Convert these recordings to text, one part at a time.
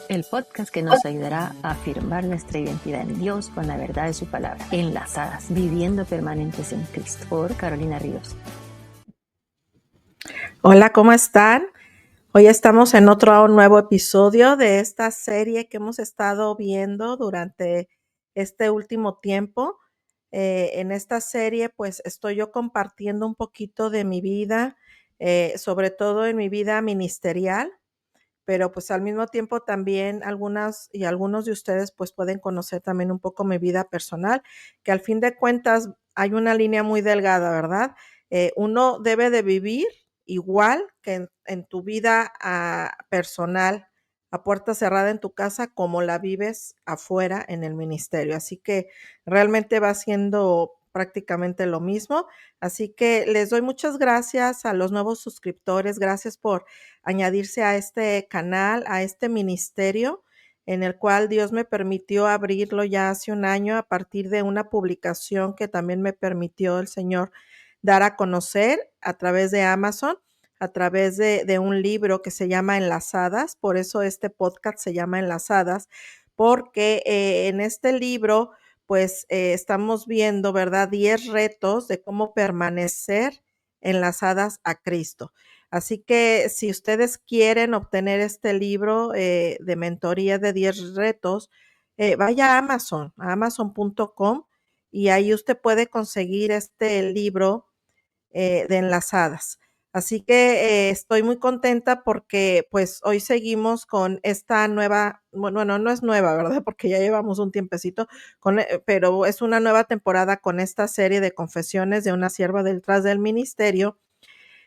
el podcast que nos ayudará a afirmar nuestra identidad en Dios con la verdad de su palabra. Enlazadas, viviendo permanentes en Cristo, por Carolina Ríos. Hola, ¿cómo están? Hoy estamos en otro nuevo episodio de esta serie que hemos estado viendo durante este último tiempo. En esta serie, pues estoy yo compartiendo un poquito de mi vida, sobre todo en mi vida ministerial, pero pues al mismo tiempo también algunas y algunos de ustedes pues pueden conocer también un poco mi vida personal, que al fin de cuentas hay una línea muy delgada, ¿verdad? Uno debe de vivir igual que en tu vida personal, a puerta cerrada en tu casa, como la vives afuera en el ministerio. Así que realmente va siendo prácticamente lo mismo. Así que les doy muchas gracias a los nuevos suscriptores. Gracias por añadirse a este canal, a este ministerio en el cual Dios me permitió abrirlo ya hace un año a partir de una publicación que también me permitió el Señor dar a conocer a través de Amazon, a través de un libro que se llama Enlazadas. Por eso este podcast se llama Enlazadas, porque en este libro pues estamos viendo, ¿verdad? 10 retos de cómo permanecer enlazadas a Cristo. Así que si ustedes quieren obtener este libro de mentoría de 10 retos, vaya a amazon.com, y ahí usted puede conseguir este libro de enlazadas. Así que estoy muy contenta porque pues hoy seguimos con esta nueva, bueno, no es nueva, ¿verdad? Porque ya llevamos un tiempecito, pero es una nueva temporada con esta serie de confesiones de una sierva detrás del ministerio.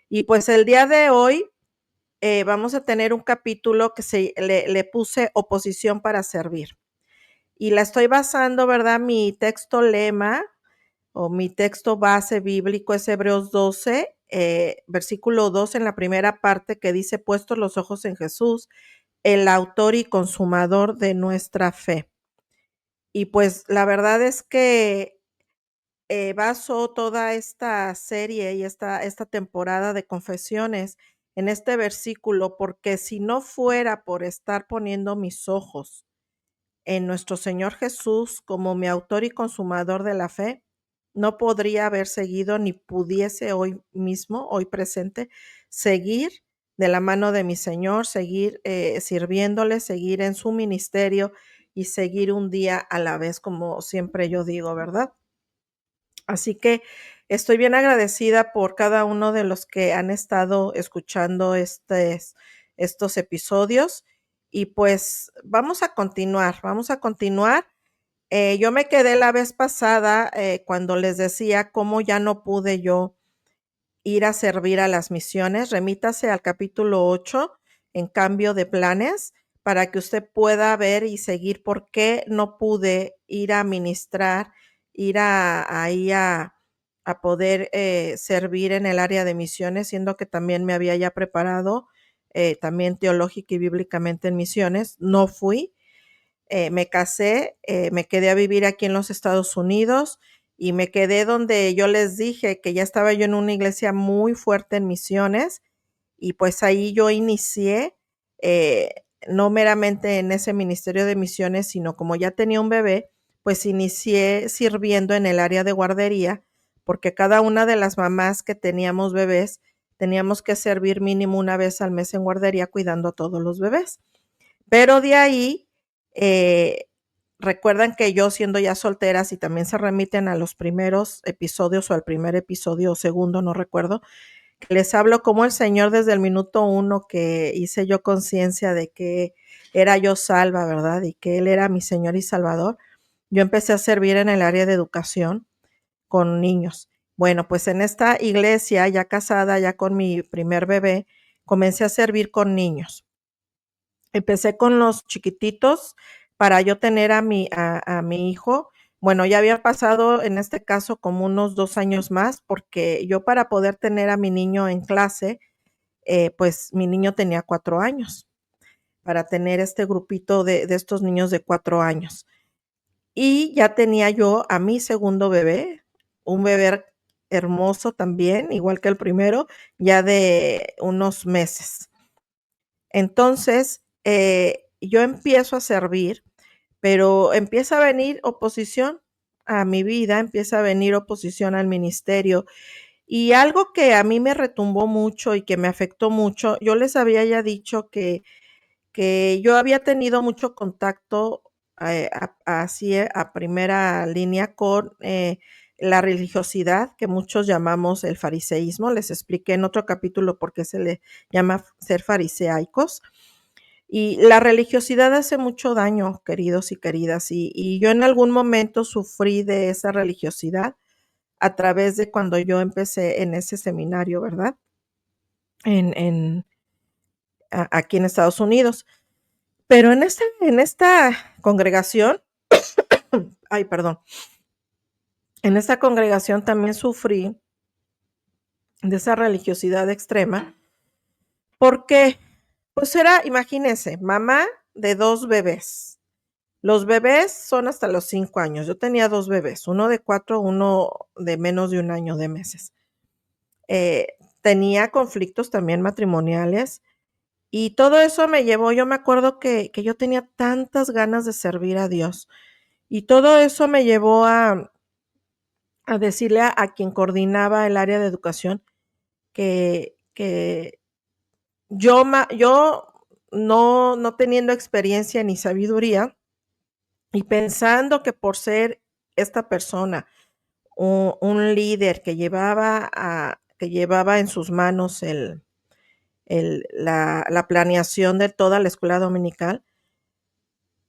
Y pues el día de hoy vamos a tener un capítulo que le puse oposición para servir. Y la estoy basando, ¿verdad? Mi texto lema o mi texto base bíblico es Hebreos 12, versículo 2 en la primera parte, que dice: puestos los ojos en Jesús, el autor y consumador de nuestra fe. Y pues la verdad es que baso toda esta serie y esta temporada de confesiones en este versículo, porque si no fuera por estar poniendo mis ojos en nuestro Señor Jesús como mi autor y consumador de la fe, no podría haber seguido ni pudiese hoy mismo, hoy presente, seguir de la mano de mi Señor, seguir sirviéndole, seguir en su ministerio y seguir un día a la vez, como siempre yo digo, ¿verdad? Así que estoy bien agradecida por cada uno de los que han estado escuchando estos episodios, y pues vamos a continuar, vamos a continuar. Yo me quedé la vez pasada cuando les decía cómo ya no pude yo ir a servir a las misiones. Remítase al capítulo 8 en cambio de planes para que usted pueda ver y seguir por qué no pude ir a ministrar, ir ahí a poder servir en el área de misiones, siendo que también me había ya preparado también teológica y bíblicamente en misiones. No fui, me casé, me quedé a vivir aquí en los Estados Unidos y me quedé donde yo les dije que ya estaba yo en una iglesia muy fuerte en misiones, y pues ahí yo inicié, eh, no meramente en ese ministerio de misiones, sino como ya tenía un bebé, pues inicié sirviendo en el área de guardería, porque cada una de las mamás que teníamos bebés teníamos que servir mínimo una vez al mes en guardería cuidando a todos los bebés. Pero de ahí, eh, recuerdan que yo siendo ya soltera, si también se remiten a los primeros episodios o al primer episodio o segundo, no recuerdo, que les hablo como el Señor desde el minuto 1 que hice yo conciencia de que era yo salva, ¿verdad? Y que Él era mi Señor y Salvador. Yo empecé a servir en el área de educación con niños. Bueno, pues en esta iglesia, ya casada, ya con mi primer bebé, comencé a servir con niños. Empecé con los chiquititos para yo tener a mi hijo. Bueno, ya había pasado en este caso como unos 2 años más, porque yo para poder tener a mi niño en clase, pues mi niño tenía 4 años, para tener este grupito de estos niños de 4 años. Y ya tenía yo a mi segundo bebé, un bebé hermoso también, igual que el primero, ya de unos meses. Entonces, yo empiezo a servir, pero empieza a venir oposición a mi vida, empieza a venir oposición al ministerio. Y algo que a mí me retumbó mucho y que me afectó mucho, yo les había ya dicho que yo había tenido mucho contacto así a primera línea con la religiosidad que muchos llamamos el fariseísmo. Les expliqué en otro capítulo por qué se le llama ser fariseaicos. Y la religiosidad hace mucho daño, queridos y queridas, y yo en algún momento sufrí de esa religiosidad a través de cuando yo empecé en ese seminario, ¿verdad? En aquí en Estados Unidos. Pero en esta congregación, ay, perdón, en esta congregación también sufrí de esa religiosidad extrema, porque, pues era, imagínense, mamá de 2 bebés. Los bebés son hasta los 5 años. Yo tenía 2 bebés, uno de 4, uno de menos de 1 año de meses. Tenía conflictos también matrimoniales y todo eso me llevó, yo me acuerdo que yo tenía tantas ganas de servir a Dios y todo eso me llevó a decirle a quien coordinaba el área de educación que yo no teniendo experiencia ni sabiduría y pensando que por ser esta persona un líder que llevaba en sus manos la planeación de toda la escuela dominical,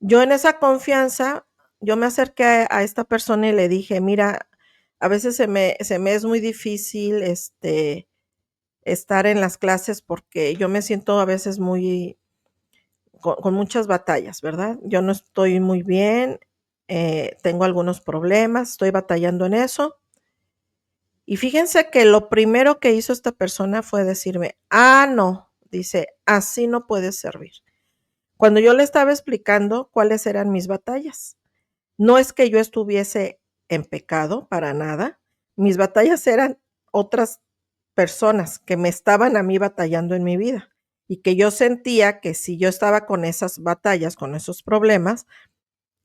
yo en esa confianza, yo me acerqué a esta persona y le dije, mira, a veces se me es muy difícil estar en las clases porque yo me siento a veces muy con muchas batallas, ¿verdad? Yo no estoy muy bien, tengo algunos problemas, estoy batallando en eso. Y fíjense que lo primero que hizo esta persona fue decirme, no, dice, así no puedes servir. Cuando yo le estaba explicando cuáles eran mis batallas, no es que yo estuviese en pecado para nada, mis batallas eran otras personas que me estaban a mí batallando en mi vida y que yo sentía que si yo estaba con esas batallas, con esos problemas,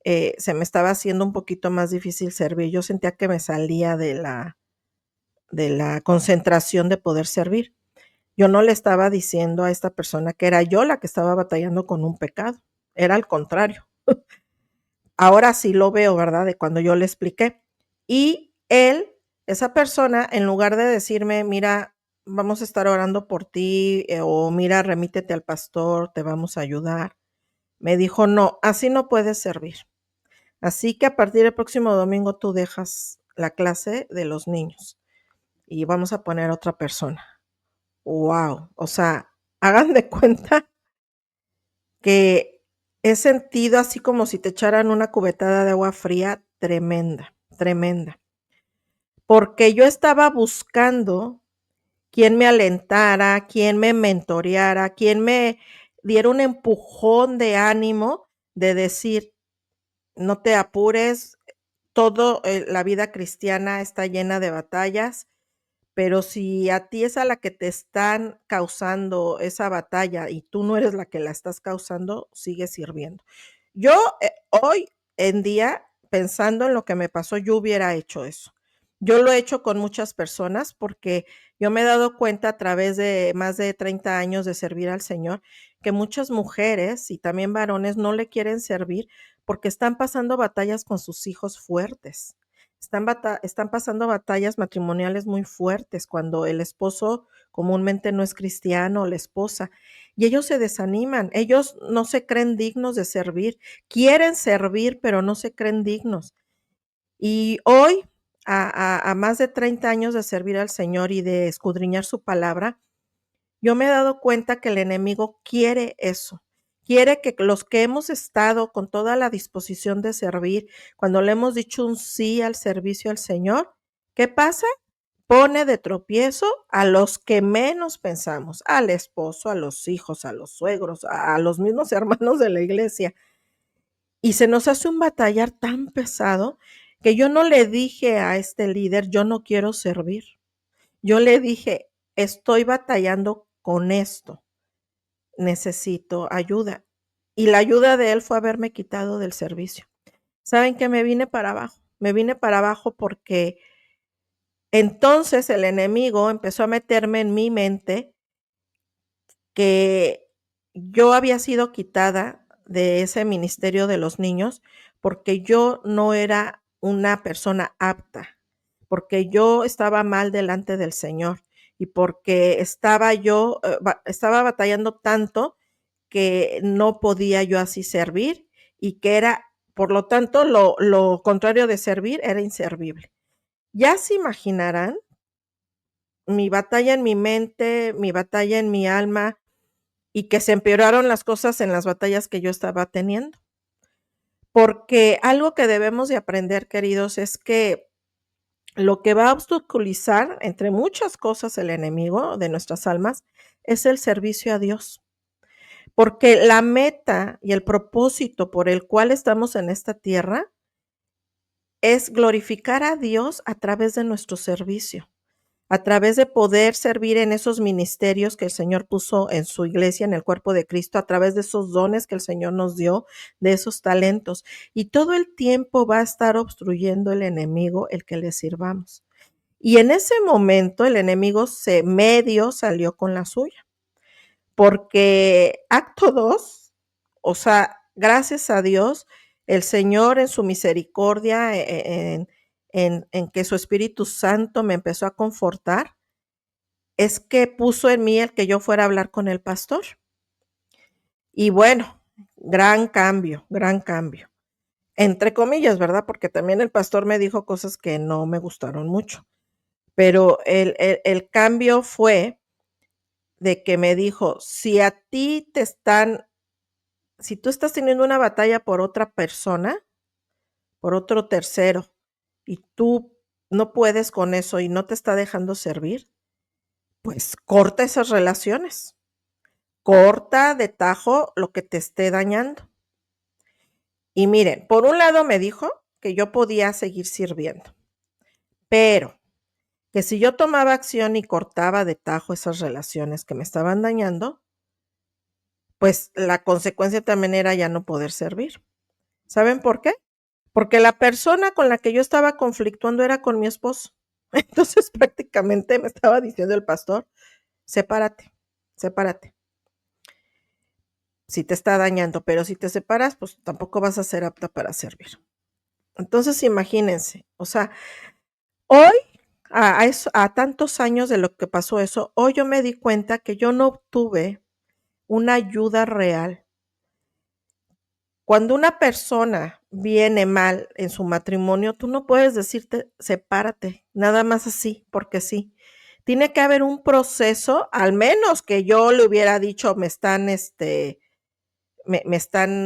se me estaba haciendo un poquito más difícil servir. Yo sentía que me salía de la concentración de poder servir. Yo no le estaba diciendo a esta persona que era yo la que estaba batallando con un pecado, era al contrario. Ahora sí lo veo, ¿verdad? De cuando yo le expliqué. Y él, esa persona, en lugar de decirme, mira, vamos a estar orando por ti, o mira, remítete al pastor, te vamos a ayudar, me dijo, no, así no puedes servir. Así que a partir del próximo domingo tú dejas la clase de los niños y vamos a poner otra persona. Wow, o sea, hagan de cuenta que he sentido así como si te echaran una cubetada de agua fría tremenda, tremenda. Porque yo estaba buscando quien me alentara, quien me mentoreara, quien me diera un empujón de ánimo de decir, no te apures, todo la vida cristiana está llena de batallas, pero si a ti es a la que te están causando esa batalla y tú no eres la que la estás causando, sigue sirviendo. Yo hoy en día, pensando en lo que me pasó, yo hubiera hecho eso. Yo lo he hecho con muchas personas porque yo me he dado cuenta a través de más de 30 años de servir al Señor que muchas mujeres y también varones no le quieren servir porque están pasando batallas con sus hijos fuertes. Están pasando batallas matrimoniales muy fuertes cuando el esposo comúnmente no es cristiano o la esposa y ellos se desaniman, ellos no se creen dignos de servir, quieren servir pero no se creen dignos. Y hoy, a más de 30 años de servir al Señor y de escudriñar su palabra, yo me he dado cuenta que el enemigo quiere eso. Quiere que los que hemos estado con toda la disposición de servir, cuando le hemos dicho un sí al servicio al Señor, ¿qué pasa? Pone de tropiezo a los que menos pensamos, al esposo, a los hijos, a los suegros, a los mismos hermanos de la iglesia. Y se nos hace un batallar tan pesado que yo no le dije a este líder, yo no quiero servir. Yo le dije, estoy batallando con esto, necesito ayuda. y la ayuda de él fue haberme quitado del servicio. ¿Saben qué? Me vine para abajo. Me vine para abajo porque entonces el enemigo empezó a meterme en mi mente que yo había sido quitada de ese ministerio de los niños porque yo no era una persona apta, porque yo estaba mal delante del Señor y porque estaba batallando tanto que no podía yo así servir y que era, por lo tanto, lo contrario de servir era inservible. Ya se imaginarán mi batalla en mi mente, mi batalla en mi alma, y que se empeoraron las cosas en las batallas que yo estaba teniendo. Porque algo que debemos de aprender, queridos, es que lo que va a obstaculizar, entre muchas cosas, el enemigo de nuestras almas, es el servicio a Dios. Porque la meta y el propósito por el cual estamos en esta tierra es glorificar a Dios a través de nuestro servicio, a través de poder servir en esos ministerios que el Señor puso en su iglesia, en el cuerpo de Cristo, a través de esos dones que el Señor nos dio, de esos talentos. Y todo el tiempo va a estar obstruyendo el enemigo el que le sirvamos. Y en ese momento el enemigo medio salió con la suya, porque acto 2, o sea, gracias a Dios, el Señor en su misericordia, en que su Espíritu Santo me empezó a confortar, es que puso en mí el que yo fuera a hablar con el pastor. Y bueno, gran cambio, gran cambio. Entre comillas, ¿verdad? Porque también el pastor me dijo cosas que no me gustaron mucho. Pero el cambio fue de que me dijo, si tú estás teniendo una batalla por otra persona, por otro tercero, y tú no puedes con eso y no te está dejando servir, pues corta esas relaciones. Corta de tajo lo que te esté dañando. Y miren, por un lado me dijo que yo podía seguir sirviendo, pero que si yo tomaba acción y cortaba de tajo esas relaciones que me estaban dañando, pues la consecuencia también era ya no poder servir. ¿Saben por qué? Porque la persona con la que yo estaba conflictuando era con mi esposo. Entonces prácticamente me estaba diciendo el pastor, sepárate, sepárate. Si te está dañando, pero si te separas, pues tampoco vas a ser apta para servir. Entonces, imagínense, o sea, hoy, a tantos años de lo que pasó eso, hoy yo me di cuenta que yo no obtuve una ayuda real. Cuando una persona viene mal en su matrimonio, tú no puedes decirte, sepárate, nada más así, porque sí. Tiene que haber un proceso, al menos que yo le hubiera dicho, me están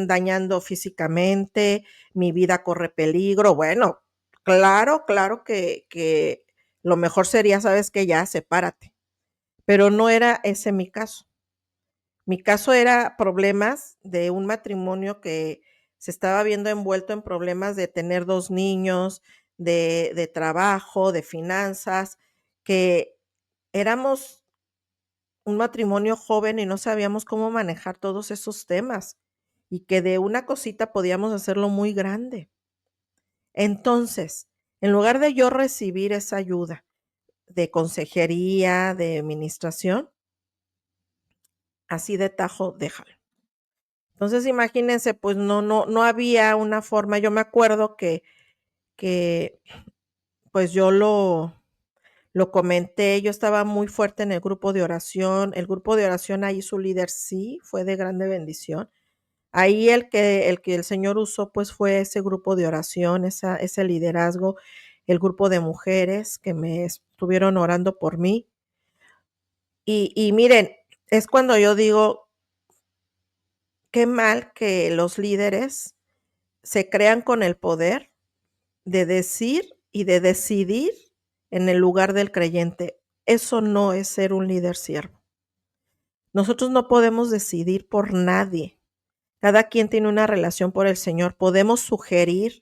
dañando físicamente, mi vida corre peligro. Bueno, claro que lo mejor sería, ¿sabes qué? Ya, sepárate. Pero no era ese mi caso. Mi caso era problemas de un matrimonio que se estaba viendo envuelto en problemas de tener 2 niños, de trabajo, de finanzas, que éramos un matrimonio joven y no sabíamos cómo manejar todos esos temas, y que de una cosita podíamos hacerlo muy grande. Entonces, en lugar de yo recibir esa ayuda de consejería, de administración, así de tajo, déjalo. Entonces, imagínense, pues no había una forma. Yo me acuerdo que pues yo lo comenté, yo estaba muy fuerte en el grupo de oración. El grupo de oración, ahí su líder sí fue de grande bendición. Ahí el que el Señor usó, pues, fue ese grupo de oración, ese liderazgo, el grupo de mujeres que me estuvieron orando por mí. Y miren, es cuando yo digo, qué mal que los líderes se crean con el poder de decir y de decidir en el lugar del creyente. Eso no es ser un líder siervo. Nosotros no podemos decidir por nadie. Cada quien tiene una relación por el Señor. Podemos sugerir,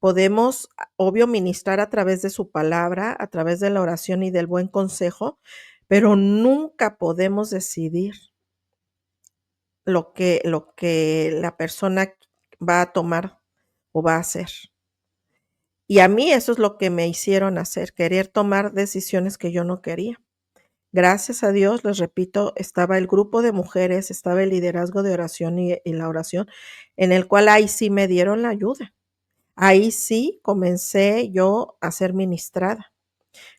podemos, obvio, ministrar a través de su palabra, a través de la oración y del buen consejo, pero nunca podemos decidir lo que la persona va a tomar o va a hacer. Y a mí eso es lo que me hicieron hacer, querer tomar decisiones que yo no quería. Gracias a Dios, les repito, estaba el grupo de mujeres, estaba el liderazgo de oración y la oración, en el cual ahí sí me dieron la ayuda. Ahí sí comencé yo a ser ministrada.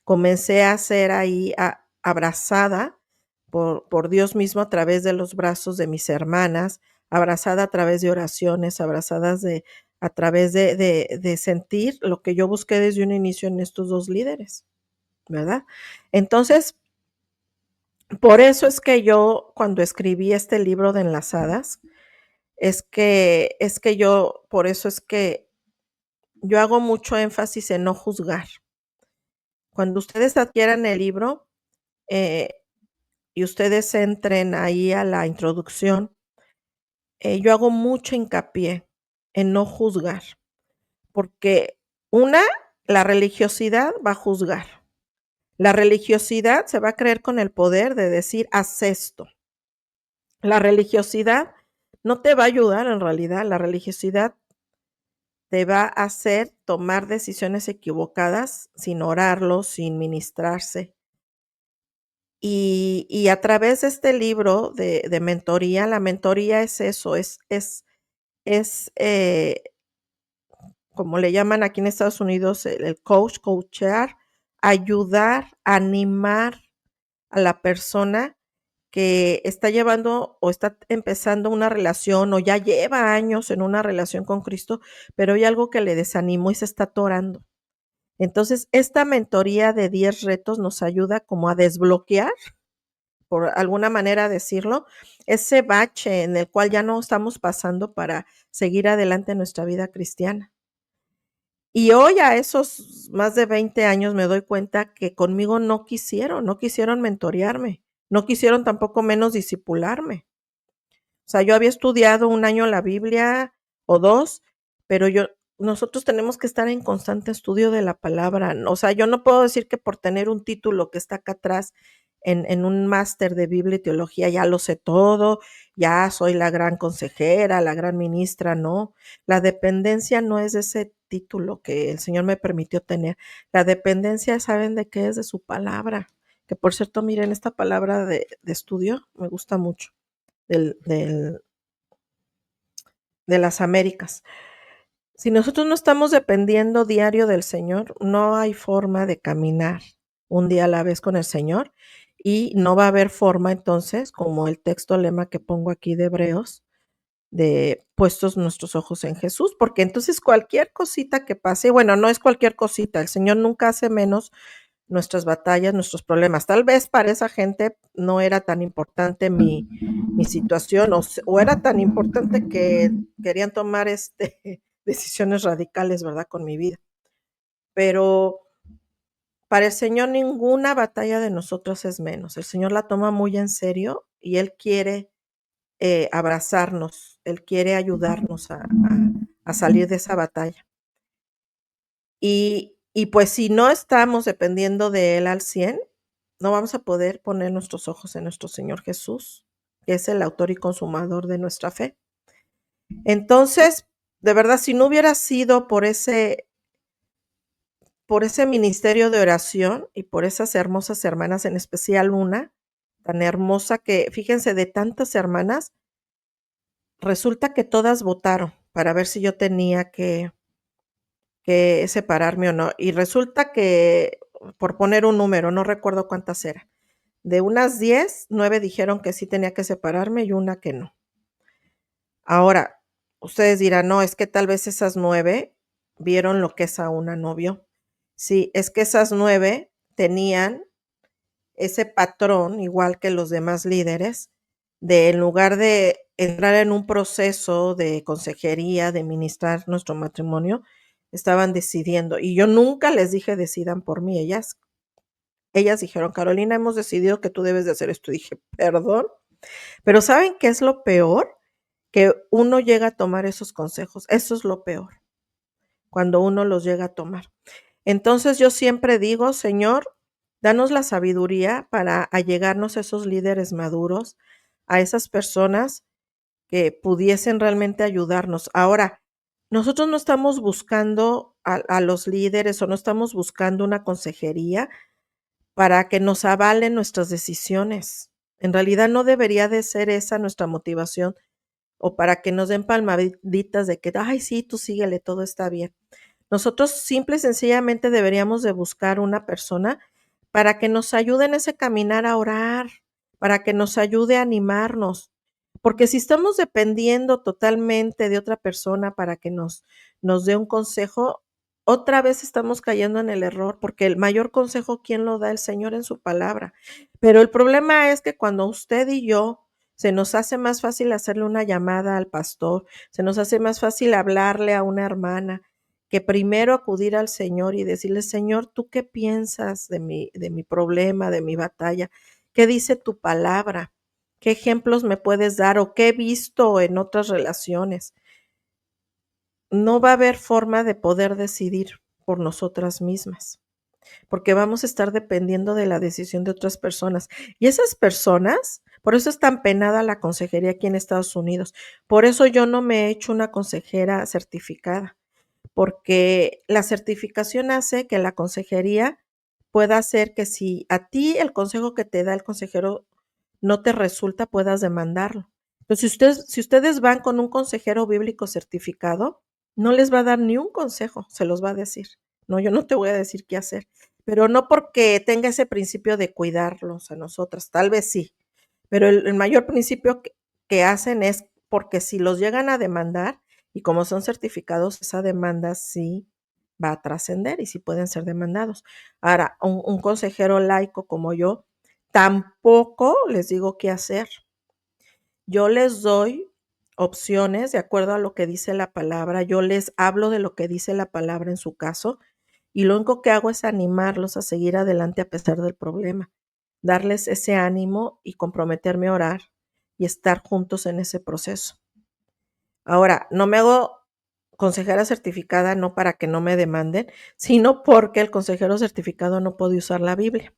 Comencé a ser ahí abrazada por Dios mismo a través de los brazos de mis hermanas, abrazada a través de oraciones, abrazadas a través de sentir lo que yo busqué desde un inicio en estos dos líderes, ¿verdad? Entonces, por eso es que yo, cuando escribí este libro de Enlazadas, por eso es que yo hago mucho énfasis en no juzgar. Cuando ustedes adquieran el libro, eh, y ustedes entren ahí a la introducción, yo hago mucho hincapié en no juzgar, porque una, la religiosidad va a juzgar. La religiosidad se va a creer con el poder de decir, haz esto. La religiosidad no te va a ayudar en realidad, la religiosidad te va a hacer tomar decisiones equivocadas sin orarlo, sin ministrarse. Y a través de este libro de mentoría, la mentoría es eso, es como le llaman aquí en Estados Unidos, el coachear, ayudar, animar a la persona que está llevando o está empezando una relación o ya lleva años en una relación con Cristo, pero hay algo que le desanimó y se está atorando. Entonces, esta mentoría de 10 retos nos ayuda como a desbloquear, por alguna manera decirlo, ese bache en el cual ya no estamos pasando para seguir adelante en nuestra vida cristiana. Y hoy a esos más de 20 años me doy cuenta que conmigo no quisieron mentorearme, no quisieron tampoco menos discipularme. O sea, yo había estudiado 1 año la Biblia o 2, pero nosotros tenemos que estar en constante estudio de la palabra. O sea, yo no puedo decir que por tener un título que está acá atrás en un máster de Biblia y teología ya lo sé todo, ya soy la gran consejera, la gran ministra, no. La dependencia no es de ese título que el Señor me permitió tener. La dependencia, ¿saben de qué es? De su palabra. Que por cierto, miren, esta palabra de estudio me gusta mucho del, del, de las Américas. Si nosotros no estamos dependiendo diario del Señor, no hay forma de caminar un día a la vez con el Señor y no va a haber forma entonces, como el texto lema que pongo aquí de Hebreos, de puestos nuestros ojos en Jesús, porque entonces cualquier cosita que pase, bueno, no es cualquier cosita, el Señor nunca hace menos nuestras batallas, nuestros problemas. Tal vez para esa gente no era tan importante mi situación o era tan importante que querían tomar decisiones radicales, ¿verdad? Con mi vida. Pero para el Señor ninguna batalla de nosotros es menos. El Señor la toma muy en serio y Él quiere abrazarnos, Él quiere ayudarnos a salir de esa batalla. Y pues si no estamos dependiendo de Él al 100, no vamos a poder poner nuestros ojos en nuestro Señor Jesús, que es el autor y consumador de nuestra fe. Entonces, de verdad, si no hubiera sido por ese ministerio de oración y por esas hermosas hermanas, en especial una tan hermosa que, fíjense, de tantas hermanas, resulta que todas votaron para ver si yo tenía que separarme o no. Y resulta que, por poner un número, no recuerdo cuántas eran. De unas 10, 9 dijeron que sí tenía que separarme y una que no. Ahora, ustedes dirán, no, es que tal vez esas 9 vieron lo que esa una no vio. Sí, es que esas 9 tenían ese patrón, igual que los demás líderes, de en lugar de entrar en un proceso de consejería, de ministrar nuestro matrimonio, estaban decidiendo. Y yo nunca les dije decidan por mí. Ellas dijeron, Carolina, hemos decidido que tú debes de hacer esto. Y dije, perdón. Pero ¿saben qué es lo peor? Que uno llega a tomar esos consejos. Eso es lo peor, cuando uno los llega a tomar. Entonces yo siempre digo, Señor, danos la sabiduría para allegarnos a esos líderes maduros, a esas personas que pudiesen realmente ayudarnos. Ahora, nosotros no estamos buscando a los líderes o no estamos buscando una consejería para que nos avalen nuestras decisiones. En realidad no debería de ser esa nuestra motivación o para que nos den palmaditas de que, ay, sí, tú síguele, todo está bien. Nosotros simple y sencillamente deberíamos de buscar una persona para que nos ayude en ese caminar a orar, para que nos ayude a animarnos. Porque si estamos dependiendo totalmente de otra persona para que nos dé un consejo, otra vez estamos cayendo en el error, porque el mayor consejo, ¿quién lo da? El Señor en su palabra. Pero el problema es que cuando usted y yo se nos hace más fácil hacerle una llamada al pastor, se nos hace más fácil hablarle a una hermana, que primero acudir al Señor y decirle, Señor, ¿tú qué piensas de mi problema, de mi batalla? ¿Qué dice tu palabra? ¿Qué ejemplos me puedes dar o qué he visto en otras relaciones? No va a haber forma de poder decidir por nosotras mismas, porque vamos a estar dependiendo de la decisión de otras personas. Y esas personas, por eso es tan penada la consejería aquí en Estados Unidos. Por eso yo no me he hecho una consejera certificada, porque la certificación hace que la consejería pueda hacer que si a ti el consejo que te da el consejero no te resulta, puedas demandarlo. Entonces, si ustedes van con un consejero bíblico certificado, no les va a dar ni un consejo, se los va a decir. No, yo no te voy a decir qué hacer, pero no porque tenga ese principio de cuidarlos a nosotras, tal vez sí, pero el mayor principio que hacen es porque si los llegan a demandar, y como son certificados, esa demanda sí va a trascender y sí pueden ser demandados. Ahora, un consejero laico como yo, tampoco les digo qué hacer. Yo les doy opciones de acuerdo a lo que dice la palabra, yo les hablo de lo que dice la palabra en su caso, y lo único que hago es animarlos a seguir adelante a pesar del problema, darles ese ánimo y comprometerme a orar y estar juntos en ese proceso. Ahora, no me hago consejera certificada no para que no me demanden, sino porque el consejero certificado no puede usar la Biblia.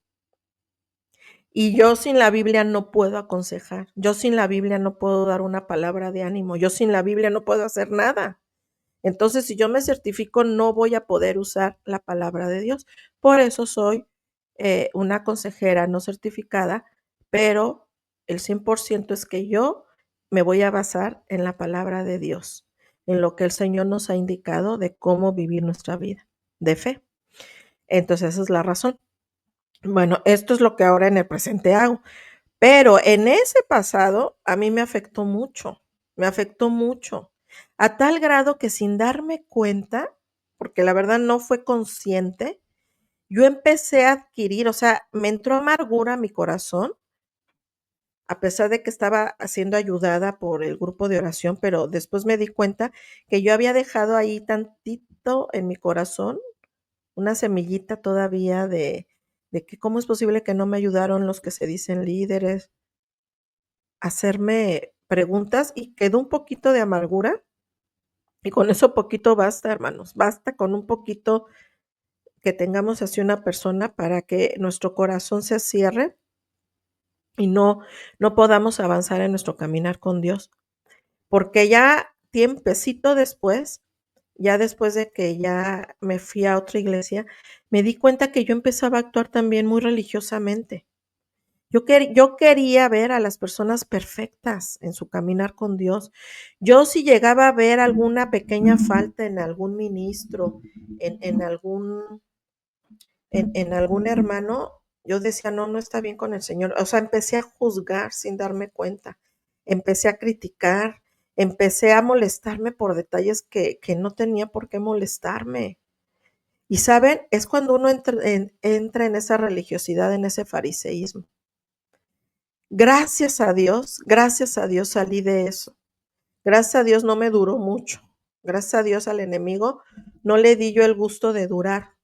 Y yo sin la Biblia no puedo aconsejar, yo sin la Biblia no puedo dar una palabra de ánimo, yo sin la Biblia no puedo hacer nada. Entonces, si yo me certifico, no voy a poder usar la palabra de Dios. Por eso soy una consejera no certificada, pero el 100% es que yo me voy a basar en la palabra de Dios, en lo que el Señor nos ha indicado de cómo vivir nuestra vida de fe. Entonces, esa es la razón. Bueno, esto es lo que ahora en el presente hago. Pero en ese pasado a mí me afectó mucho, a tal grado que sin darme cuenta, porque la verdad no fue consciente, yo empecé a adquirir, o sea, me entró amargura a mi corazón, a pesar de que estaba siendo ayudada por el grupo de oración, pero después me di cuenta que yo había dejado ahí tantito en mi corazón, una semillita todavía de que cómo es posible que no me ayudaron los que se dicen líderes, hacerme preguntas y quedó un poquito de amargura y con eso poquito basta, hermanos, basta con un poquito que tengamos así una persona para que nuestro corazón se cierre y no podamos avanzar en nuestro caminar con Dios, porque ya tiempecito después, ya después de que ya me fui a otra iglesia, me di cuenta que yo empezaba a actuar también muy religiosamente. Yo quería ver a las personas perfectas en su caminar con Dios. Yo si llegaba a ver alguna pequeña falta en algún ministro, en algún, en algún hermano, yo decía, no, no está bien con el Señor. O sea, empecé a juzgar sin darme cuenta. Empecé a criticar, empecé a molestarme por detalles que no tenía por qué molestarme. Y saben, es cuando uno entra en esa religiosidad, en ese fariseísmo. Gracias a Dios salí de eso. Gracias a Dios no me duró mucho. Gracias a Dios al enemigo no le di yo el gusto de durar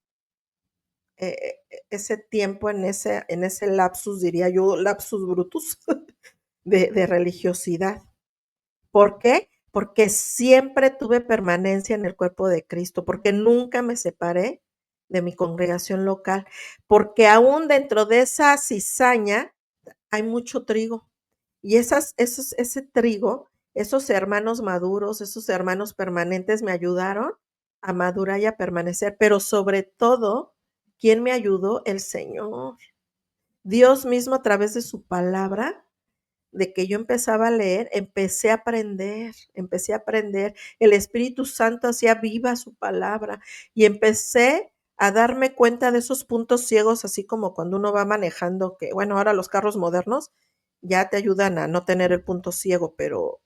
ese tiempo en ese lapsus, diría yo, lapsus brutus de religiosidad. ¿Por qué? Porque siempre tuve permanencia en el cuerpo de Cristo, porque nunca me separé de mi congregación local, porque aún dentro de esa cizaña hay mucho trigo. Y ese trigo esos hermanos maduros, esos hermanos permanentes me ayudaron a madurar y a permanecer, pero sobre todo, ¿quién me ayudó? El Señor. Dios mismo a través de su palabra, de que yo empezaba a leer, empecé a aprender. El Espíritu Santo hacía viva su palabra y empecé a darme cuenta de esos puntos ciegos, así como cuando uno va manejando, que bueno, ahora los carros modernos ya te ayudan a no tener el punto ciego, pero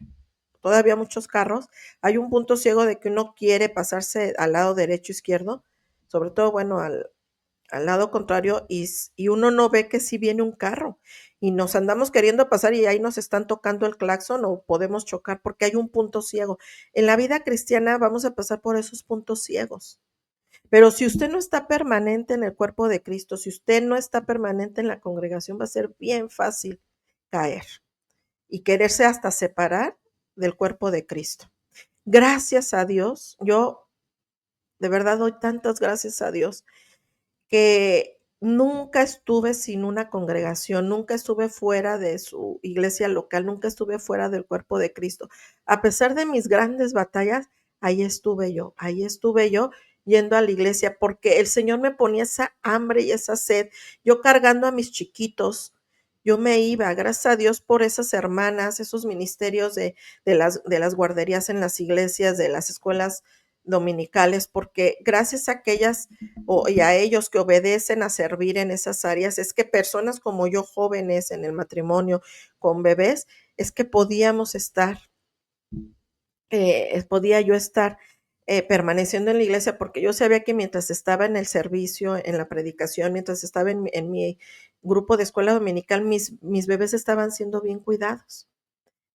todavía muchos carros, hay un punto ciego de que uno quiere pasarse al lado derecho, izquierdo, sobre todo, bueno, al lado contrario, y uno no ve que sí viene un carro y nos andamos queriendo pasar y ahí nos están tocando el claxon o podemos chocar porque hay un punto ciego. En la vida cristiana vamos a pasar por esos puntos ciegos. Pero si usted no está permanente en el cuerpo de Cristo, si usted no está permanente en la congregación, va a ser bien fácil caer y quererse hasta separar del cuerpo de Cristo. Gracias a Dios, yo de verdad doy tantas gracias a Dios que nunca estuve sin una congregación, nunca estuve fuera de su iglesia local, nunca estuve fuera del cuerpo de Cristo. A pesar de mis grandes batallas, ahí estuve yo yendo a la iglesia porque el Señor me ponía esa hambre y esa sed. Yo cargando a mis chiquitos, yo me iba, gracias a Dios por esas hermanas, esos ministerios de las guarderías en las iglesias, de las escuelas dominicales, porque gracias a aquellas y a ellos que obedecen a servir en esas áreas, es que personas como yo, jóvenes en el matrimonio, con bebés, es que podía yo estar permaneciendo en la iglesia, porque yo sabía que mientras estaba en el servicio, en la predicación, mientras estaba en mi grupo de escuela dominical, mis bebés estaban siendo bien cuidados.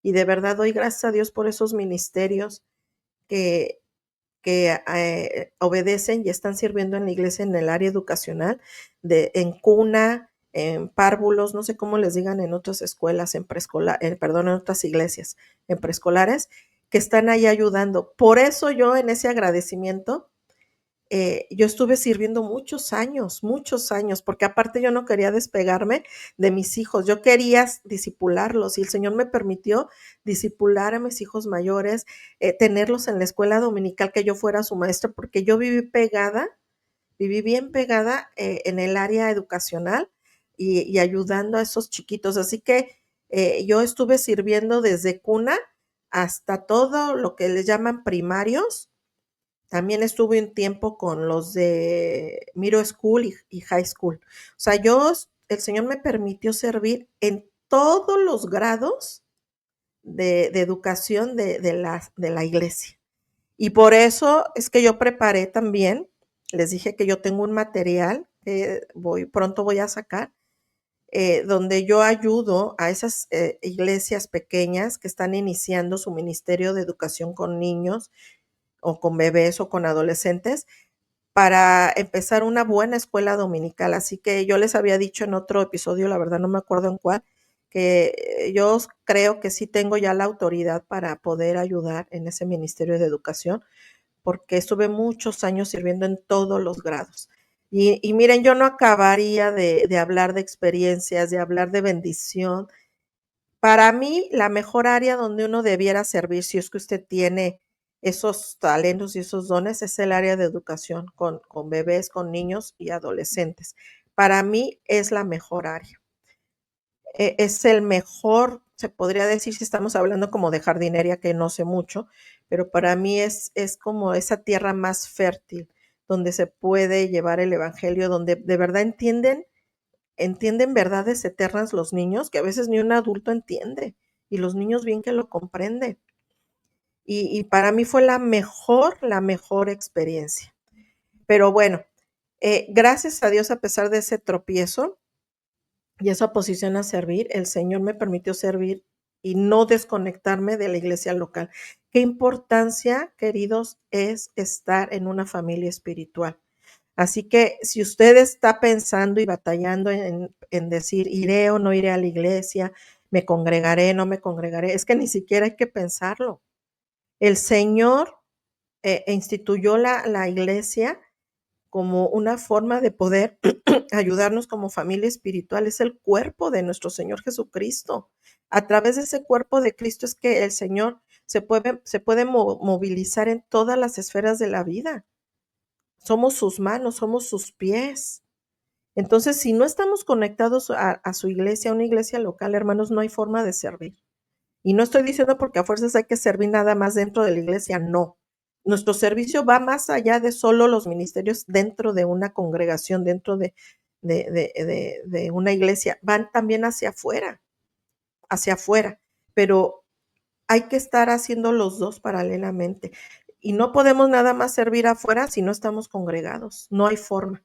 Y de verdad doy gracias a Dios por esos ministerios que, que obedecen y están sirviendo en la iglesia en el área educacional, en cuna, en párvulos, no sé cómo les digan en otras escuelas, en otras iglesias, en preescolares, que están ahí ayudando. Por eso yo en ese agradecimiento yo estuve sirviendo muchos años, porque aparte yo no quería despegarme de mis hijos, yo quería disipularlos y el Señor me permitió disipular a mis hijos mayores, tenerlos en la escuela dominical, que yo fuera su maestra, porque yo viví bien pegada en el área educacional y ayudando a esos chiquitos. Así que yo estuve sirviendo desde cuna hasta todo lo que les llaman primarios. También estuve un tiempo con los de Middle School y High School. O sea, el Señor me permitió servir en todos los grados de educación de la iglesia. Y por eso es que yo preparé también, les dije que yo tengo un material que pronto voy a sacar, donde yo ayudo a esas iglesias pequeñas que están iniciando su ministerio de educación con niños o con bebés o con adolescentes para empezar una buena escuela dominical. Así que yo les había dicho en otro episodio, la verdad no me acuerdo en cuál, que yo creo que sí tengo ya la autoridad para poder ayudar en ese ministerio de educación, porque estuve muchos años sirviendo en todos los grados. Y miren, yo no acabaría de hablar de experiencias, de hablar de bendición. Para mí, la mejor área donde uno debiera servir, si es que usted tiene esos talentos y esos dones, es el área de educación con bebés, con niños y adolescentes. Para mí es la mejor área. Es el mejor, se podría decir, si estamos hablando como de jardinería, que no sé mucho, pero para mí es como esa tierra más fértil, donde se puede llevar el evangelio, donde de verdad entienden verdades eternas los niños que a veces ni un adulto entiende, y los niños bien que lo comprenden. Y para mí fue la mejor experiencia. Pero bueno, gracias a Dios, a pesar de ese tropiezo y esa posición a servir, el Señor me permitió servir y no desconectarme de la iglesia local. Qué importancia, queridos, es estar en una familia espiritual. Así que si usted está pensando y batallando en decir, iré o no iré a la iglesia, me congregaré, no me congregaré, es que ni siquiera hay que pensarlo. El Señor instituyó la iglesia como una forma de poder ayudarnos como familia espiritual. Es el cuerpo de nuestro Señor Jesucristo. A través de ese cuerpo de Cristo es que el Señor se puede movilizar en todas las esferas de la vida. Somos sus manos, somos sus pies. Entonces, si no estamos conectados a su iglesia, a una iglesia local, hermanos, no hay forma de servir. Y no estoy diciendo porque a fuerzas hay que servir nada más dentro de la iglesia, no. Nuestro servicio va más allá de solo los ministerios dentro de una congregación, dentro de una iglesia, van también hacia afuera, pero hay que estar haciendo los dos paralelamente. Y no podemos nada más servir afuera si no estamos congregados, no hay forma.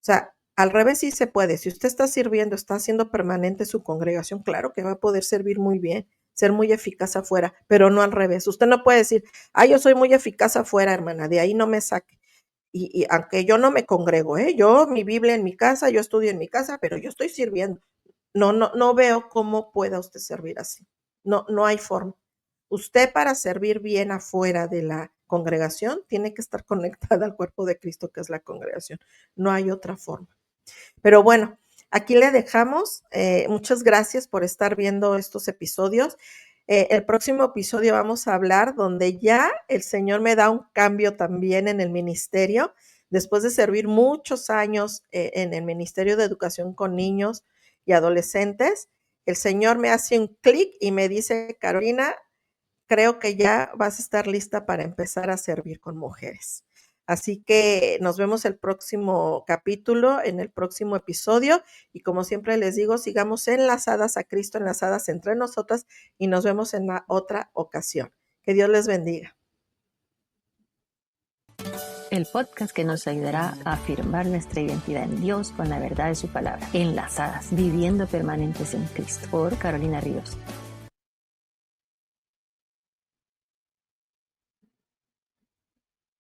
O sea, al revés sí se puede. Si usted está sirviendo, está haciendo permanente su congregación, claro que va a poder servir muy bien, ser muy eficaz afuera, pero no al revés. Usted no puede decir, yo soy muy eficaz afuera, hermana, de ahí no me saque. Y aunque yo no me congrego, yo mi Biblia en mi casa, yo estudio en mi casa, pero yo estoy sirviendo. No veo cómo pueda usted servir así. No hay forma. Usted para servir bien afuera de la congregación tiene que estar conectada al cuerpo de Cristo, que es la congregación. No hay otra forma. Pero bueno, aquí le dejamos. Muchas gracias por estar viendo estos episodios. El próximo episodio vamos a hablar donde ya el Señor me da un cambio también en el ministerio. Después de servir muchos años en el Ministerio de Educación con niños y adolescentes, el Señor me hace un clic y me dice, Carolina, creo que ya vas a estar lista para empezar a servir con mujeres. Así que nos vemos el próximo capítulo, en el próximo episodio. Y como siempre les digo, sigamos enlazadas a Cristo, enlazadas entre nosotras y nos vemos en la otra ocasión. Que Dios les bendiga. El podcast que nos ayudará a afirmar nuestra identidad en Dios con la verdad de su palabra. Enlazadas, viviendo permanentes en Cristo. Por Carolina Ríos.